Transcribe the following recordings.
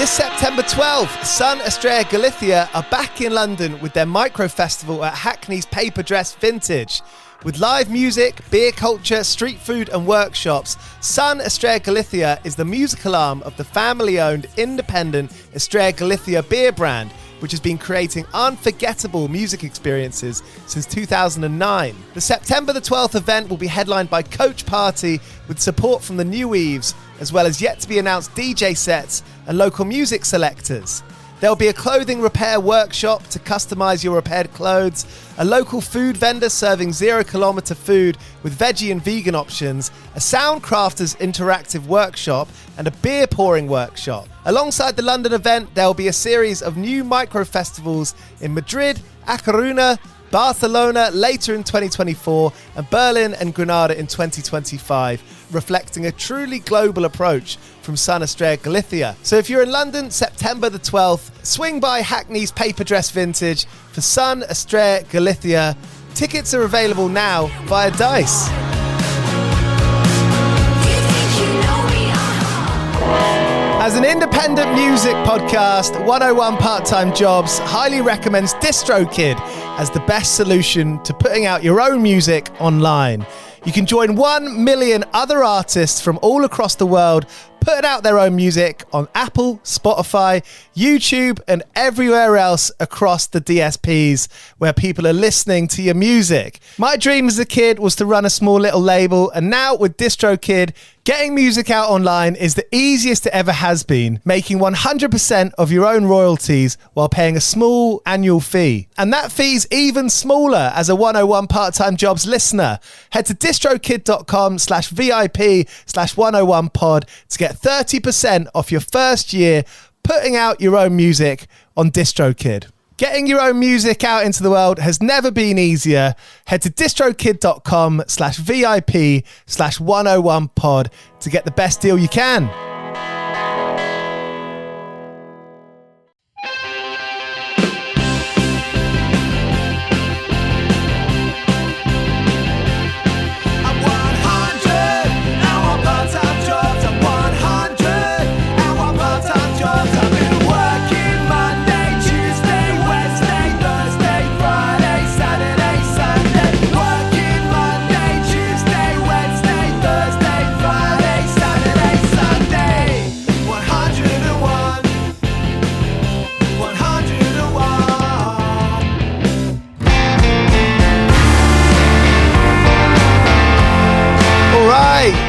This September 12th, SON Estrella Galicia are back in London with their micro festival at Hackney's Paper Dress Vintage. With live music, beer culture, street food and workshops, SON Estrella Galicia is the musical arm of the family-owned independent Estrella Galicia beer brand, which has been creating unforgettable music experiences since 2009. The September the 12th event will be headlined by Coach Party with support from the New Weaves, as well as yet-to-be-announced DJ sets and local music selectors. There'll be a clothing repair workshop to customise your repaired clothes, a local food vendor serving 0 kilometre food with veggie and vegan options, a Soundcrafters interactive workshop, and a beer pouring workshop. Alongside the London event, there'll be a series of new micro-festivals in Madrid, A Coruña, Barcelona later in 2024, and Berlin and Granada in 2025, reflecting a truly global approach from SON Estrella Galicia. So if you're in London, September the 12th, swing by Hackney's Paper Dress Vintage for SON Estrella Galicia. Tickets are available now via Dice. As an independent music podcast, 101 Part-Time Jobs highly recommends DistroKid as the best solution to putting out your own music online. You can join 1 million other artists from all across the world putting out their own music on Apple, Spotify, YouTube, and everywhere else across the DSPs where people are listening to your music. My dream as a kid was to run a small little label, and now with DistroKid, getting music out online is the easiest it ever has been, making 100% of your own royalties while paying a small annual fee. And that fee's even smaller as a 101 Part-Time Jobs listener. Head to distrokid.com/VIP/101pod to get 30% off your first year putting out your own music on DistroKid. Getting your own music out into the world has never been easier. Head to distrokid.com/VIP/101pod to get the best deal you can.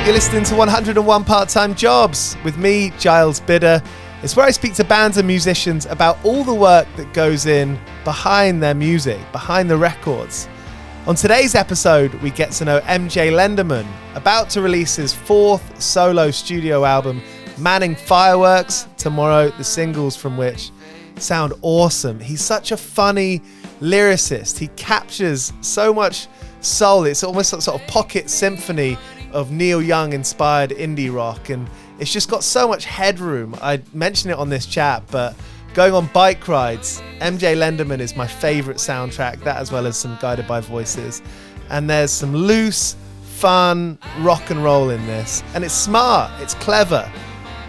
You're listening to 101 Part-Time Jobs with me, Giles Bidder. It's where I speak to bands and musicians about all the work that goes in behind their music, behind the records. On today's episode, we get to know MJ Lenderman, about to release his 4th solo studio album, Manning Fireworks, tomorrow, the singles from which sound awesome. He's such a funny lyricist. He captures so much soul. It's almost a sort of pocket symphony of Neil Young inspired indie rock, and it's just got so much headroom. I mentioned it on this chat, but going on bike rides, MJ Lenderman is my favorite soundtrack, that as well as some Guided by Voices. And there's some loose, fun rock and roll in this, and it's smart, it's clever.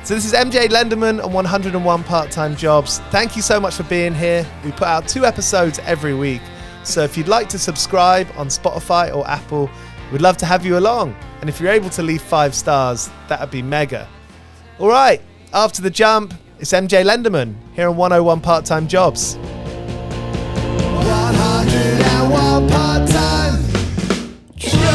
So this is MJ Lenderman on 101 Part-Time Jobs. Thank you so much for being here. We put out 2 episodes every week, so if you'd like to subscribe on Spotify or Apple, we'd love to have you along. And if you're able to leave 5 stars, that would be mega. All right, after the jump, it's MJ Lenderman here on 101 Part-Time Jobs. 101 Part-Time Jobs.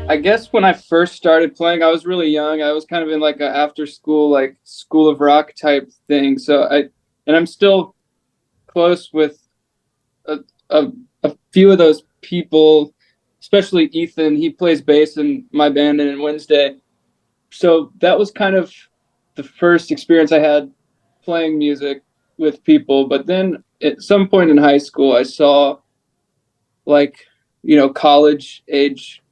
I guess when I first started playing, I was really young. I was kind of in like a after school, like School of Rock type thing. I'm still close with a few of those people, especially Ethan. He plays bass in my band and in Wednesday. So that was kind of the first experience I had playing music with people. But then at some point in high school, I saw college age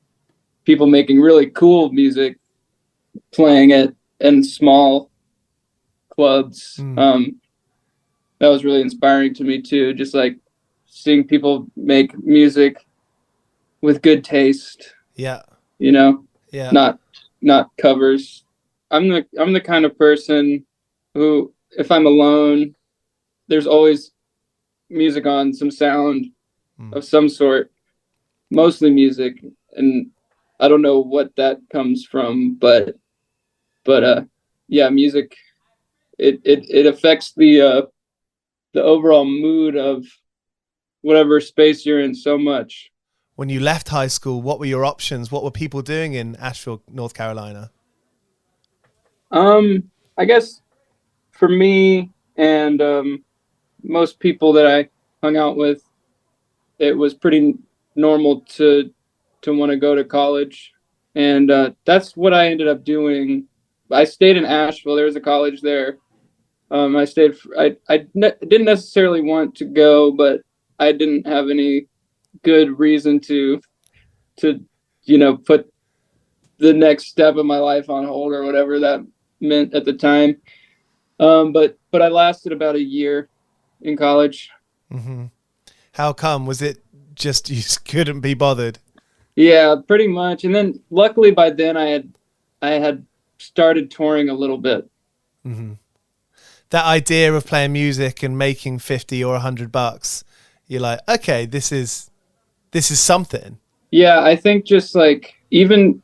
people making really cool music, playing it in small clubs. That was really inspiring to me too. Just like seeing people make music with good taste. Yeah. You know, yeah. Not covers. I'm the kind of person who, if I'm alone, there's always music on, some sound of some sort, mostly music. And I don't know what that comes from, but yeah, music, it affects the overall mood of whatever space you're in so much. When you left high school, what were your options? What were people doing in Asheville, North Carolina? I guess for me and most people that I hung out with, it was pretty normal to want to go to college, and that's what I ended up doing. I stayed in Asheville. There was a college there. I stayed. Didn't necessarily want to go, but I didn't have any good reason to put the next step of my life on hold or whatever that meant at the time. But I lasted about a year in college. Mm-hmm. How come? Was it just you just couldn't be bothered? Yeah, pretty much. And then luckily by then I had started touring a little bit. Mm-hmm. That idea of playing music and making 50 or $100, you're like, okay, this is something. Yeah, I think just like even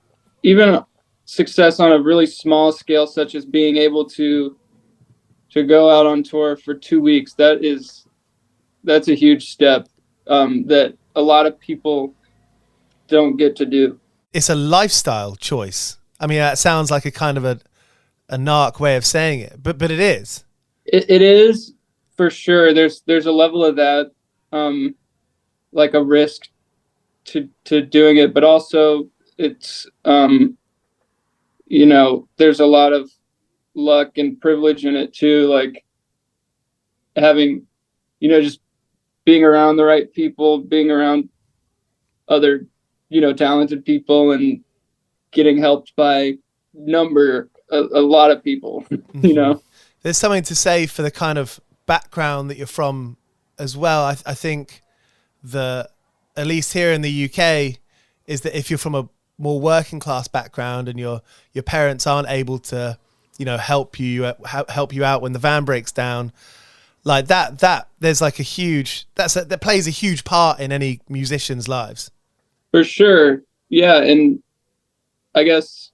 success on a really small scale, such as being able to go out on tour for 2 weeks, that's a huge step that a lot of people don't get to do. It's a lifestyle choice. I mean, that sounds like a kind of a narc way of saying it, but it is. It is for sure. There's a level of that, like a risk to doing it, but also it's there's a lot of luck and privilege in it too, like having just being around the right people, being around other talented people, and getting helped by a lot of people. There's something to say for the kind of background that you're from as well. I think at least here in the UK, is that if you're from a more working class background and your parents aren't able to, help you out when the van breaks down, like that there's like that plays a huge part in any musician's lives. For sure. Yeah. And I guess,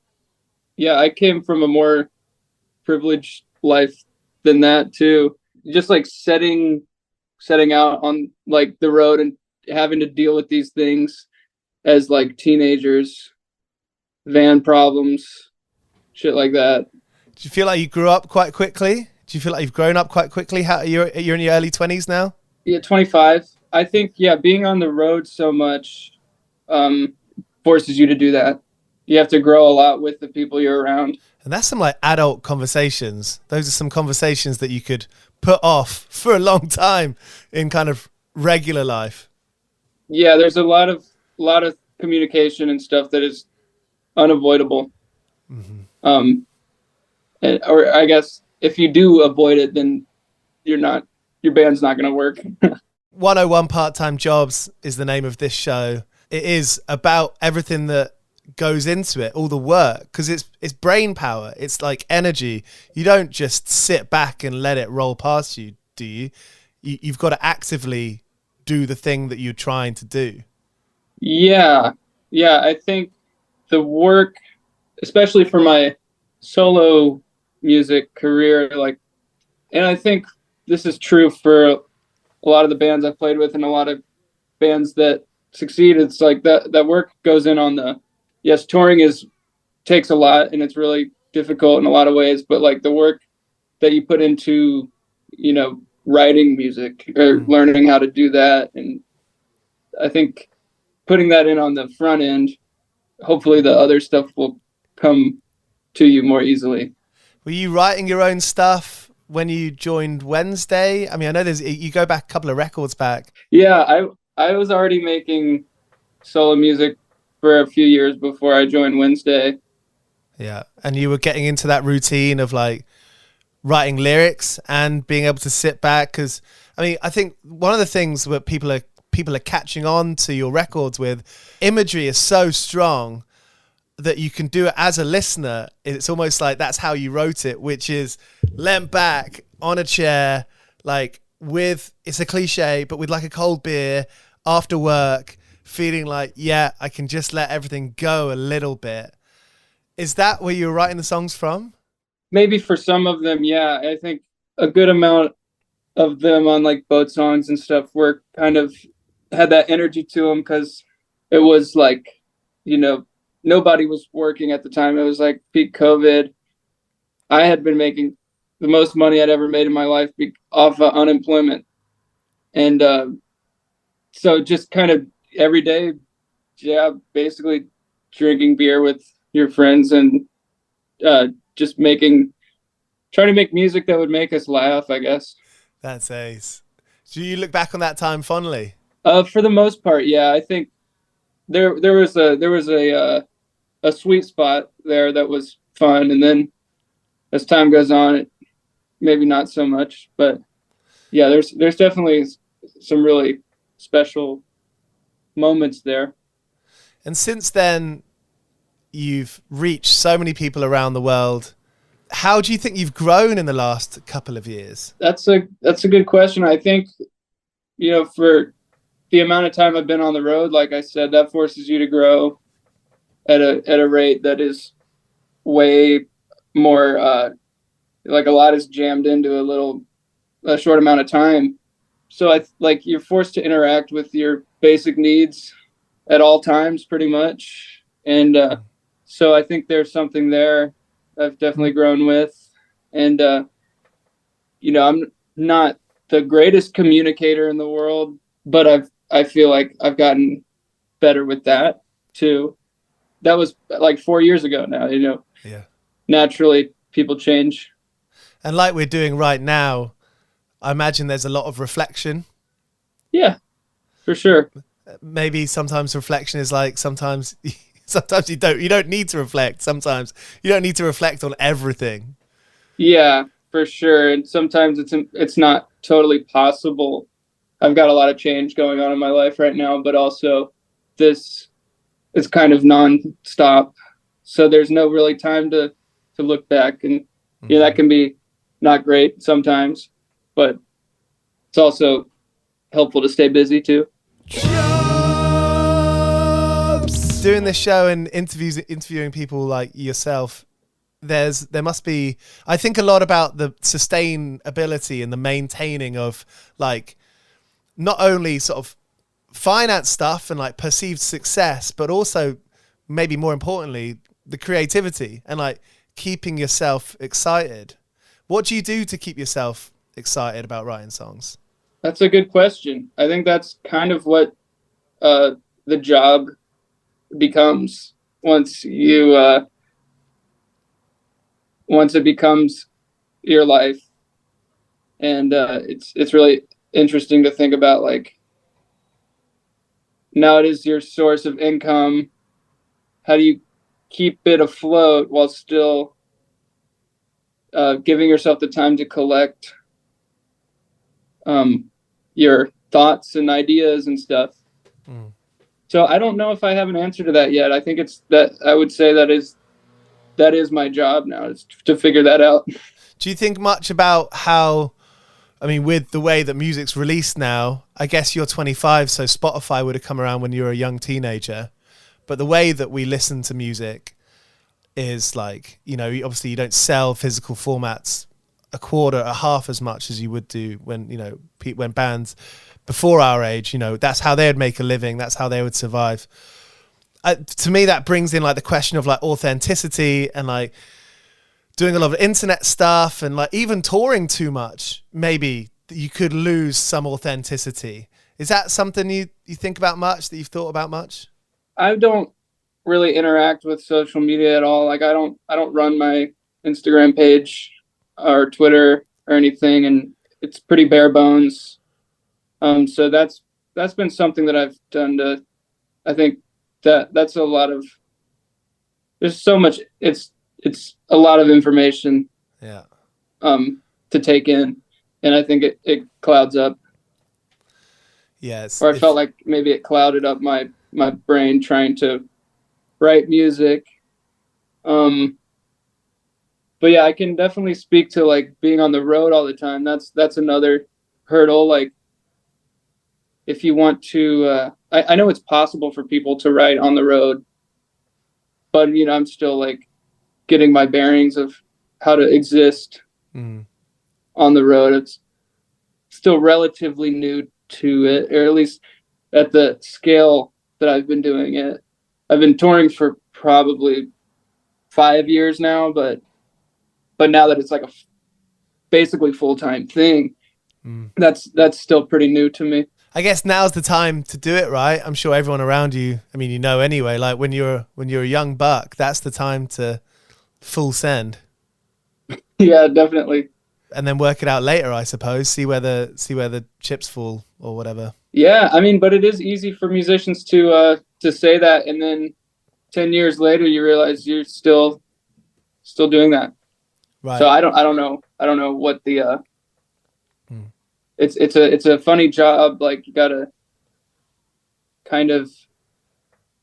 yeah, I came from a more privileged life than that too. Just like setting out on like the road and having to deal with these things as like teenagers, van problems, shit like that. Do you feel like you grew up quite quickly? Do you feel like you've grown up quite quickly? How you're in your early 20s now? Yeah, 25. I think, yeah, being on the road so much forces you to do that. You have to grow a lot with the people you're around. And that's some like adult conversations. Those are some conversations that you could put off for a long time in kind of regular life. Yeah, there's a lot of communication and stuff that is unavoidable. Mm-hmm. Or I guess if you do avoid it, then your band's not going to work. 101 Part-Time Jobs is the name of this show. It is about everything that goes into it, all the work, because it's brain power. It's like energy. You don't just sit back and let it roll past you, do you? You've got to actively do the thing that you're trying to do. Yeah, I think the work, especially for my solo music career, like, and I think this is true for a lot of the bands I've played with and a lot of bands that succeed. It's like that work goes in on yes, touring takes a lot and it's really difficult in a lot of ways, but like the work that you put into, writing music or learning how to do that. And I think putting that in on the front end, hopefully the other stuff will come to you more easily. Were you writing your own stuff when you joined Wednesday? I mean, I know you go back a couple of records back. Yeah, I was already making solo music for a few years before I joined Wednesday. Yeah, and you were getting into that routine of like writing lyrics and being able to sit back, because I mean, I think one of the things that people are catching on to your records with, imagery is so strong, that you can do it as a listener. It's almost like that's how you wrote it, which is leant back on a chair, like with, it's a cliche, but with like a cold beer after work, feeling like, yeah, I can just let everything go a little bit. Is that where you're writing the songs from? Maybe for some of them, yeah. I think a good amount of them on like boat songs and stuff were kind of had that energy to them because it was like, nobody was working at the time. It was like peak COVID. I had been making the most money I'd ever made in my life off unemployment. And so just kind of every day, yeah, basically drinking beer with your friends and just trying to make music that would make us laugh, I guess. That's ace. Do you look back on that time fondly? For the most part, yeah. I think there was a sweet spot there that was fun, and then as time goes on, it maybe not so much. But yeah, there's definitely some really special moments there. And since then, you've reached so many people around the world. How do you think you've grown in the last couple of years? That's a good question. I think, for the amount of time I've been on the road, like I said, that forces you to grow at a rate that is way more, like a lot is jammed into a short amount of time. So you're forced to interact with your basic needs at all times pretty much. And so I think there's something there I've definitely grown with. And, I'm not the greatest communicator in the world, but I feel like I've gotten better with that too. That was like 4 years ago now, Yeah. Naturally people change. And like we're doing right now, I imagine there's a lot of reflection. Yeah, for sure. Maybe sometimes reflection is like, sometimes you don't need to reflect. Sometimes you don't need to reflect on everything. Yeah, for sure. And sometimes it's not totally possible. I've got a lot of change going on in my life right now, but also this is kind of non-stop. So there's no really time to look back. And that can be not great sometimes, but it's also helpful to stay busy too. Doing this show and interviewing people like yourself, there must be, I think, a lot about the sustainability and the maintaining of like not only sort of finance stuff and like perceived success, but also maybe more importantly, the creativity and like keeping yourself excited. What do you do to keep yourself excited about writing songs? That's a good question. I think that's kind of what the job becomes once it becomes your life. And it's really interesting to think about, like, now it is your source of income. How do you keep it afloat while still giving yourself the time to collect your thoughts and ideas and stuff? So I don't know if I have an answer to that yet. I think I would say that is my job now, is to figure that out. Do you think much about how, I mean, with the way that music's released now, I guess you're 25, so Spotify would have come around when you were a young teenager. But the way that we listen to music is like, obviously you don't sell physical formats a half as much as you would do when bands before our age, that's how they would make a living. That's how they would survive. To me, that brings in like the question of like authenticity and like doing a lot of internet stuff and like even touring too much. Maybe you could lose some authenticity. Is that something you think about much, that you've thought about much? I don't really interact with social media at all. Like I don't run my Instagram page or Twitter or anything, and it's pretty bare bones. So that's been something that I've done I think that's a lot of, there's so much, it's a lot of information to take in, and I think it clouds up. Yes. Or I felt like maybe it clouded up my brain trying to write music But yeah, I can definitely speak to like being on the road all the time. That's another hurdle. Like if you want to, I know it's possible for people to write on the road, but I'm still like getting my bearings of how to exist on the road. It's still relatively new to it, or at least at the scale that I've been doing it. I've been touring for probably 5 years now, but now that it's like a basically full-time thing, that's still pretty new to me. I guess now's the time to do it, right? I'm sure everyone around you, I mean, anyway, like when you're a young buck, that's the time to full send. Yeah, definitely. And then work it out later, I suppose. See where the chips fall or whatever. Yeah, I mean, but it is easy for musicians to say that, and then 10 years later you realize you're still doing that. Right. So I don't know what the it's a funny job. Like you gotta kind of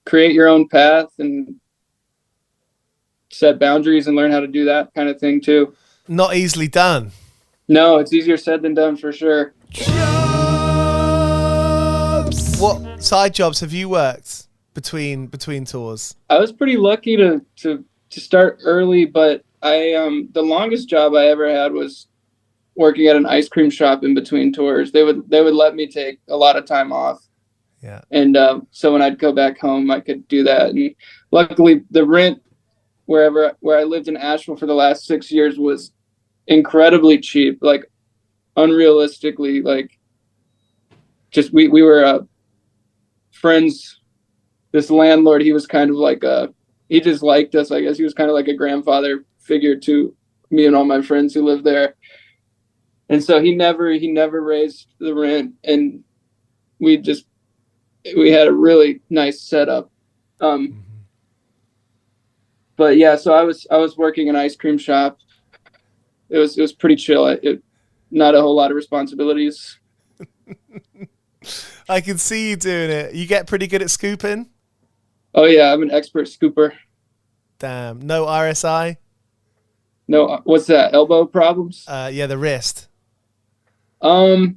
create your own path and set boundaries and learn how to do that kind of thing too. Not easily done. No, it's easier said than done for sure. What side jobs have you worked between tours? I was pretty lucky to start early, but I the longest job I ever had was working at an ice cream shop in between tours. They would let me take a lot of time off. Yeah. And so when I'd go back home, I could do that. And luckily, the rent where I lived in Asheville for the last 6 years was incredibly cheap, like unrealistically, like just we were friends. This landlord, he was kind of like he just liked us, I guess. He was kind of like a grandfather figure to me and all my friends who lived there. And so he never raised the rent, and we had a really nice setup. But yeah, so I was working an ice cream shop. It was pretty chill. Not a whole lot of responsibilities. I can see you doing it. You get pretty good at scooping? Oh yeah, I'm an expert scooper. Damn. No RSI? No, what's that? Elbow problems? Yeah, the wrist. No.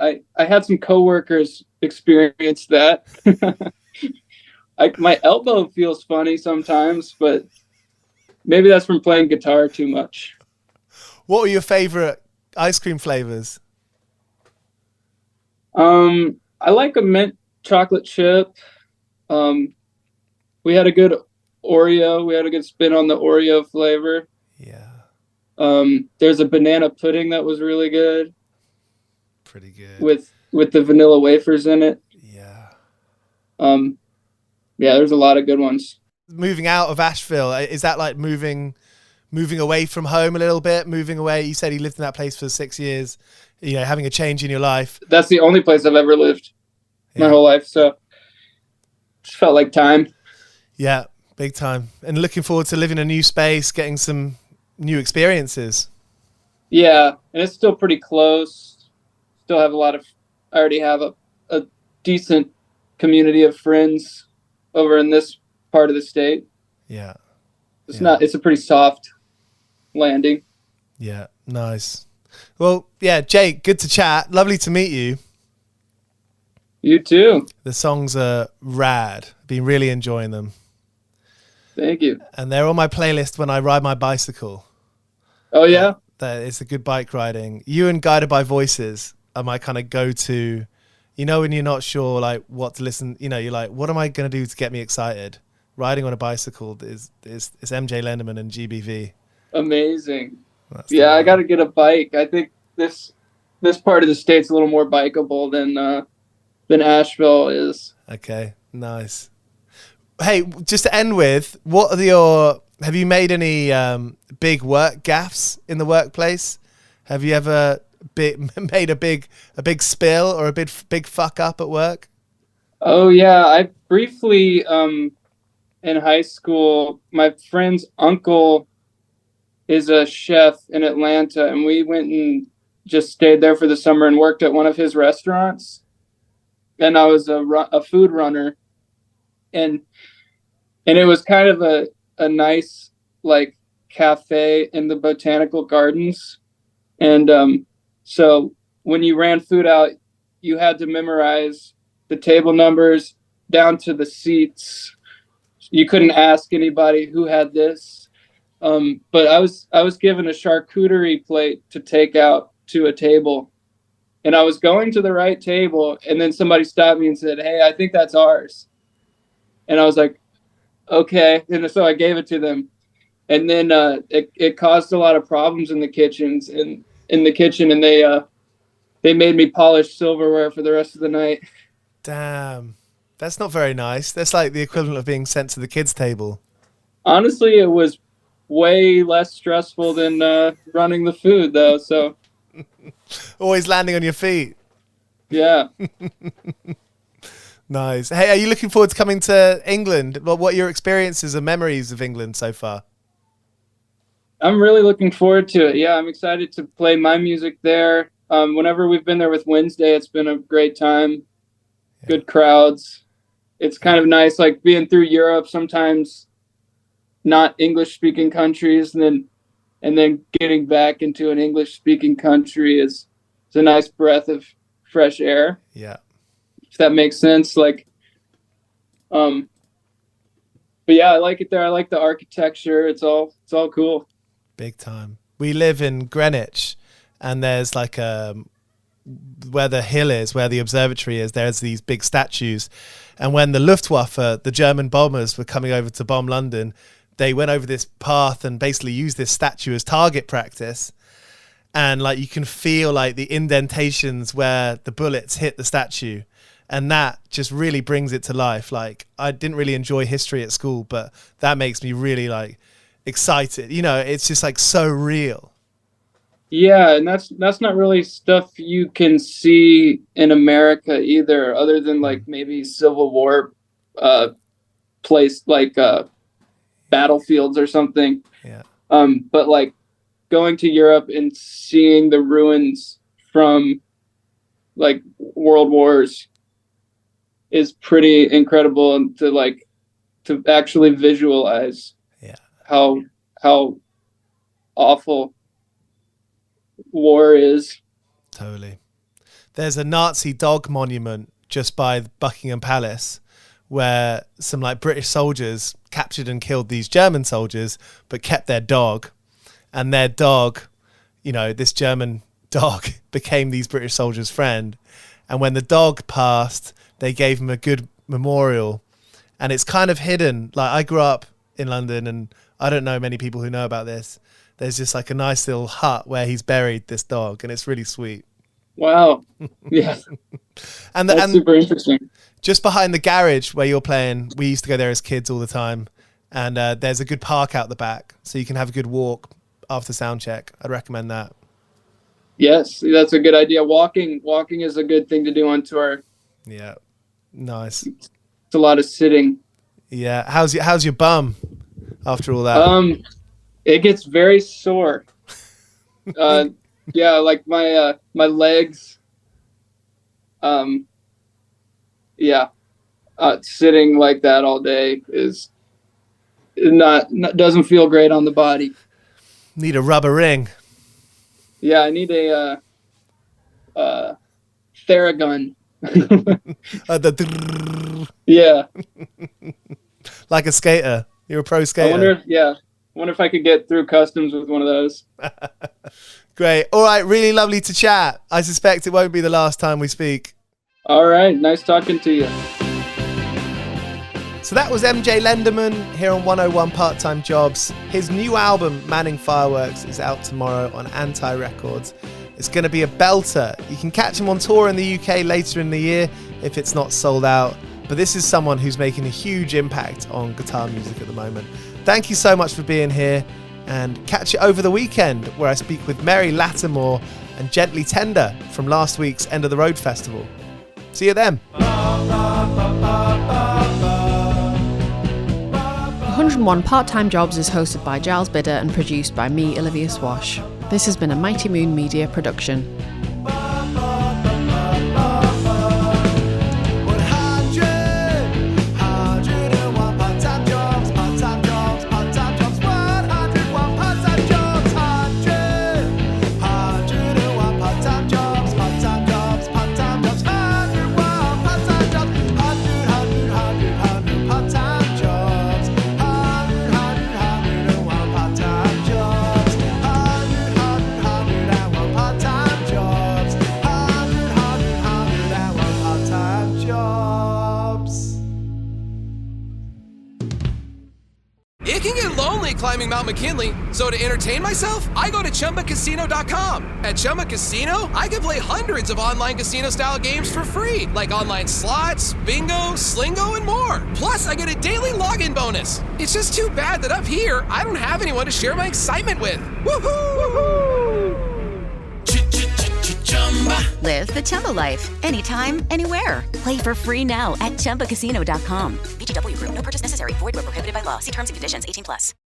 I had some coworkers experience that. My elbow feels funny sometimes, but maybe that's from playing guitar too much. What were your favorite ice cream flavors? I like a mint chocolate chip. We had a good Oreo. We had a good spin on the Oreo flavor. Yeah. There's a banana pudding that was really good. Pretty good. With the vanilla wafers in it. Yeah. Yeah, there's a lot of good ones. Moving out of Asheville, is that like moving away from home a little bit? Moving away, you said you lived in that place for 6 years, having a change in your life. That's the only place I've ever lived my whole life, so just felt like time. Yeah, big time. And looking forward to living in a new space, getting some new experiences. Yeah, and it's still pretty close. Still have I already have a decent community of friends over in this part of the state. Yeah. It's a pretty soft landing. Yeah, nice. Well, yeah, Jake, good to chat. Lovely to meet you. You too. The songs are rad. Been really enjoying them. Thank you. And they're on my playlist when I ride my bicycle. Oh yeah? It's a good bike riding. You and Guided by Voices are my kind of go-to, when you're not sure like what to listen, you're like, what am I going to do to get me excited? Riding on a bicycle is MJ Lenderman and GBV. Amazing. Yeah, I got to get a bike. I think this part of the state's a little more bikeable than Asheville is. Okay, nice. Hey, just to end with, have you made any big work gaffes in the workplace? Have you ever made a big spill or a big fuck up at work? Oh yeah, I briefly in high school, my friend's uncle is a chef in Atlanta, and we went and just stayed there for the summer and worked at one of his restaurants. And I was a food runner, and and it was kind of a nice like cafe in the botanical gardens. And so when you ran food out, you had to memorize the table numbers down to the seats. You couldn't ask anybody who had this. But I was given a charcuterie plate to take out to a table, and I was going to the right table, and then somebody stopped me and said, "Hey, I think that's ours." And I was like, "Okay." And so I gave it to them, and then it caused a lot of problems in the kitchen, and they made me polish silverware for the rest of the night. Damn, that's not very nice. That's like the equivalent of being sent to the kids' table. Honestly, it was way less stressful than running the food, though. So always landing on your feet. Yeah. Nice. Hey, are you looking forward to coming to England? What are your experiences and memories of England so far? I'm really looking forward to it. Yeah, I'm excited to play my music there. Whenever we've been there with Wednesday, it's been a great time. Yeah. Good crowds. It's kind of nice, like being through Europe, sometimes not English speaking countries, and then getting back into an English speaking country is a nice breath of fresh air. Yeah. If that makes sense. Like, but yeah, I like it there. I like the architecture. It's all cool. Big time. We live in Greenwich, and there's like where the hill is, where the observatory is, there's these big statues. And when the Luftwaffe, the German bombers, were coming over to bomb London, they went over this path and basically used this statue as target practice. And like you can feel like the indentations where the bullets hit the statue. And that just really brings it to life. Like, I didn't really enjoy history at school, but that makes me really like excited. You know, it's just like so real. Yeah, and that's not really stuff you can see in America either, other than like maybe Civil War place like battlefields or something. Yeah. But like going to Europe and seeing the ruins from like world wars is pretty incredible, and to actually visualize how awful war is. Totally. There's a Nazi dog monument just by Buckingham Palace where some like British soldiers captured and killed these German soldiers but kept their dog, and their dog, you know, this German dog became these British soldiers' friend, and when the dog passed they gave him a good memorial, and it's kind of hidden. Like, I grew up in London and I don't know many people who know about this. There's just like a nice little hut where he's buried this dog, and it's really sweet. Wow. Yeah. That's super interesting. Just behind the garage where you're playing, we used to go there as kids all the time. And there's a good park out the back, so you can have a good walk after sound check. I'd recommend that. Yes, that's a good idea. Walking is a good thing to do on tour. Yeah. Nice. It's a lot of sitting. Yeah. How's your bum after all that? It gets very sore. Yeah, like my legs. Yeah. Sitting like that all day is not doesn't feel great on the body. Need a rubber ring. Yeah, I need a Theragun. Yeah. Like a skater. You're a pro skater. I wonder if I could get through customs with one of those. Great. All right. Really lovely to chat. I suspect it won't be the last time we speak. All right. Nice talking to you. So that was MJ Lenderman here on 101 Part-Time Jobs. His new album, Manning Fireworks, is out tomorrow on Anti Records. It's going to be a belter. You can catch him on tour in the UK later in the year if it's not sold out. But this is someone who's making a huge impact on guitar music at the moment. Thank you so much for being here, and catch it over the weekend where I speak with Mary Lattimore and Gently Tender from last week's End of the Road Festival. See you then. 101 Part-Time Jobs is hosted by Giles Bidder and produced by me, Olivia Swash. This has been a Mighty Moon Media production. climbing Mount McKinley, so to entertain myself, I go to ChumbaCasino.com. At Chumba Casino, I can play hundreds of online casino-style games for free, like online slots, bingo, Slingo, and more. Plus, I get a daily login bonus. It's just too bad that up here, I don't have anyone to share my excitement with. Woohoo! Live the Chumba life. Anytime, anywhere. Play for free now at ChumbaCasino.com. VGW Group. No purchase necessary. Void where prohibited by law. See terms and conditions. 18+.